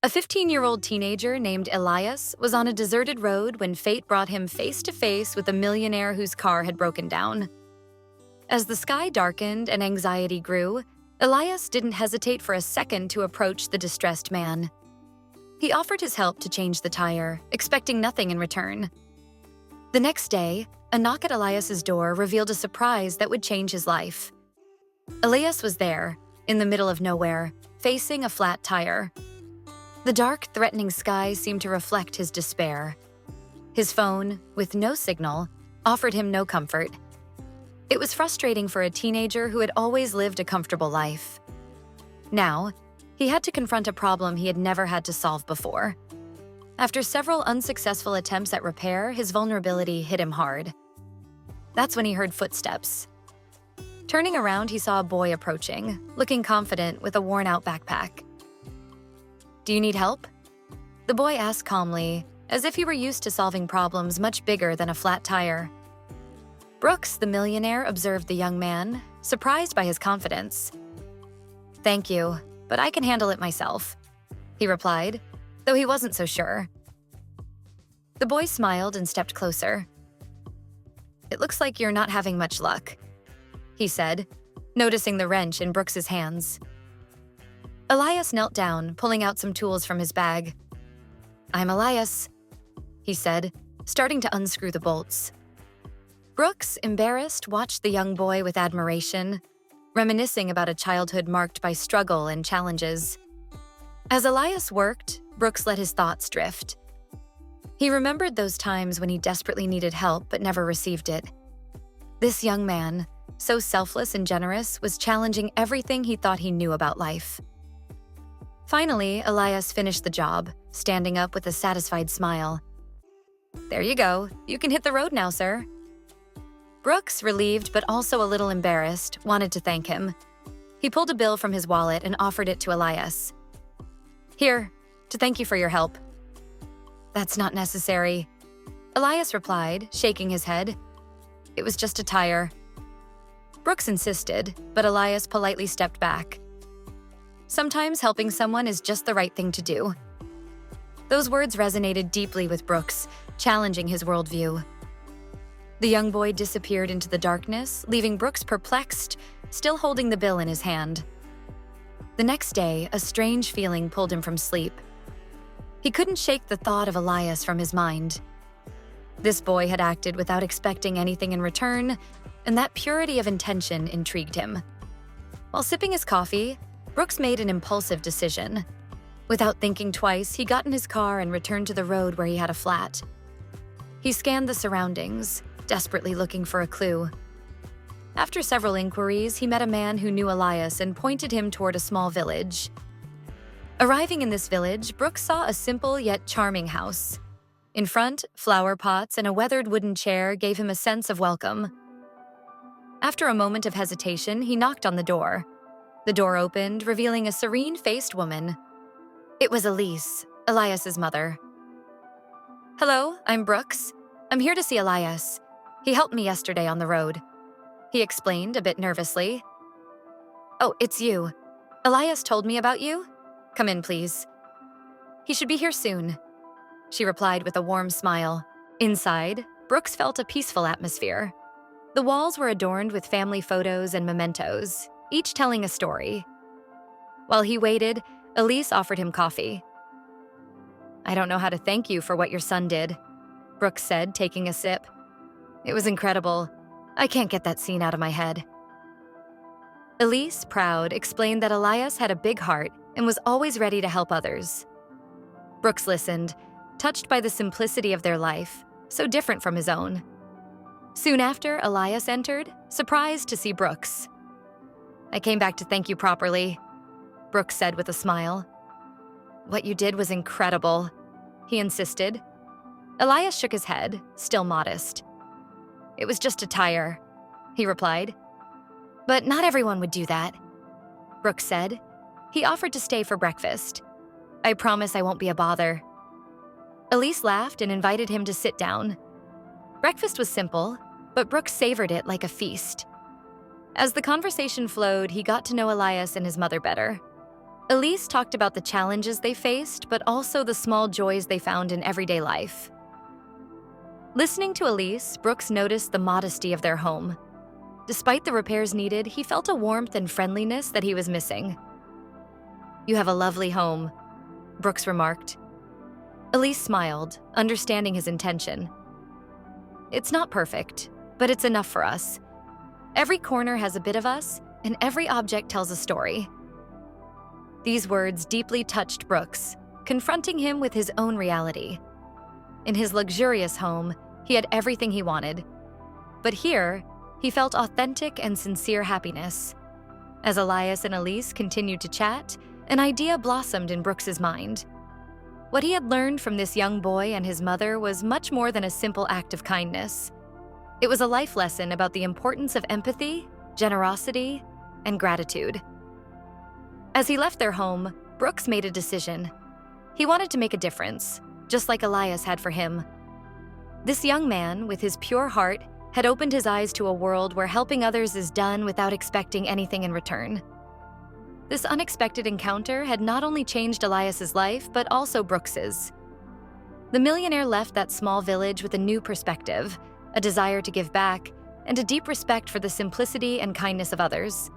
A 15-year-old teenager named Elias was on a deserted road when fate brought him face to face with a millionaire whose car had broken down. As the sky darkened and anxiety grew, Elias didn't hesitate for a second to approach the distressed man. He offered his help to change the tire, expecting nothing in return. The next day, a knock at Elias's door revealed a surprise that would change his life. Elias was there, in the middle of nowhere, facing a flat tire. The dark, threatening sky seemed to reflect his despair. His phone, with no signal, offered him no comfort. It was frustrating for a teenager who had always lived a comfortable life. Now, he had to confront a problem he had never had to solve before. After several unsuccessful attempts at repair, his vulnerability hit him hard. That's when he heard footsteps. Turning around, he saw a boy approaching, looking confident with a worn-out backpack. "Do you need help?" The boy asked calmly, as if he were used to solving problems much bigger than a flat tire. Brooks, the millionaire, observed the young man, surprised by his confidence. "Thank you, but I can handle it myself," he replied, though he wasn't so sure. The boy smiled and stepped closer. "It looks like you're not having much luck," he said, noticing the wrench in Brooks's hands. Elias knelt down, pulling out some tools from his bag. "I'm Elias," he said, starting to unscrew the bolts. Brooks, embarrassed, watched the young boy with admiration, reminiscing about a childhood marked by struggle and challenges. As Elias worked, Brooks let his thoughts drift. He remembered those times when he desperately needed help but never received it. This young man, so selfless and generous, was challenging everything he thought he knew about life. Finally, Elias finished the job, standing up with a satisfied smile. "There you go. You can hit the road now, sir." Brooks, relieved but also a little embarrassed, wanted to thank him. He pulled a bill from his wallet and offered it to Elias. "Here, to thank you for your help." "That's not necessary," Elias replied, shaking his head. "It was just a tire." Brooks insisted, but Elias politely stepped back. Sometimes helping someone is just the right thing to do. Those words resonated deeply with Brooks, challenging his worldview. The young boy disappeared into the darkness, leaving Brooks perplexed, still holding the bill in his hand. The next day, a strange feeling pulled him from sleep. He couldn't shake the thought of Elias from his mind. This boy had acted without expecting anything in return, and that purity of intention intrigued him. While sipping his coffee, Brooks made an impulsive decision. Without thinking twice, he got in his car and returned to the road where he had a flat. He scanned the surroundings, desperately looking for a clue. After several inquiries, he met a man who knew Elias and pointed him toward a small village. Arriving in this village, Brooks saw a simple yet charming house. In front, flower pots and a weathered wooden chair gave him a sense of welcome. After a moment of hesitation, he knocked on the door. The door opened, revealing a serene-faced woman. It was Elise, Elias's mother. "Hello, I'm Brooks. I'm here to see Elias. He helped me yesterday on the road," he explained a bit nervously. "Oh, it's you. Elias told me about you. Come in, please." "He should be here soon," she replied with a warm smile. Inside, Brooks felt a peaceful atmosphere. The walls were adorned with family photos and mementos, each telling a story. While he waited, Elise offered him coffee. "I don't know how to thank you for what your son did," Brooks said, taking a sip. "It was incredible. I can't get that scene out of my head." Elise, proud, explained that Elias had a big heart and was always ready to help others. Brooks listened, touched by the simplicity of their life, so different from his own. Soon after, Elias entered, surprised to see Brooks. "I came back to thank you properly," Brooks said with a smile. "What you did was incredible," he insisted. Elias shook his head, still modest. "It was just a tire," he replied. "But not everyone would do that," Brooks said. He offered to stay for breakfast. "I promise I won't be a bother." Elise laughed and invited him to sit down. Breakfast was simple, but Brooks savored it like a feast. As the conversation flowed, he got to know Elias and his mother better. Elise talked about the challenges they faced, but also the small joys they found in everyday life. Listening to Elise, Brooks noticed the modesty of their home. Despite the repairs needed, he felt a warmth and friendliness that he was missing. "You have a lovely home," Brooks remarked. Elise smiled, understanding his intention. "It's not perfect, but it's enough for us. Every corner has a bit of us, and every object tells a story." These words deeply touched Brooks, confronting him with his own reality. In his luxurious home, he had everything he wanted. But here, he felt authentic and sincere happiness. As Elias and Elise continued to chat, an idea blossomed in Brooks's mind. What he had learned from this young boy and his mother was much more than a simple act of kindness. It was a life lesson about the importance of empathy, generosity, and gratitude. As he left their home, Brooks made a decision. He wanted to make a difference, just like Elias had for him. This young man, with his pure heart, had opened his eyes to a world where helping others is done without expecting anything in return. This unexpected encounter had not only changed Elias's life, but also Brooks's. The millionaire left that small village with a new perspective, a desire to give back, and a deep respect for the simplicity and kindness of others.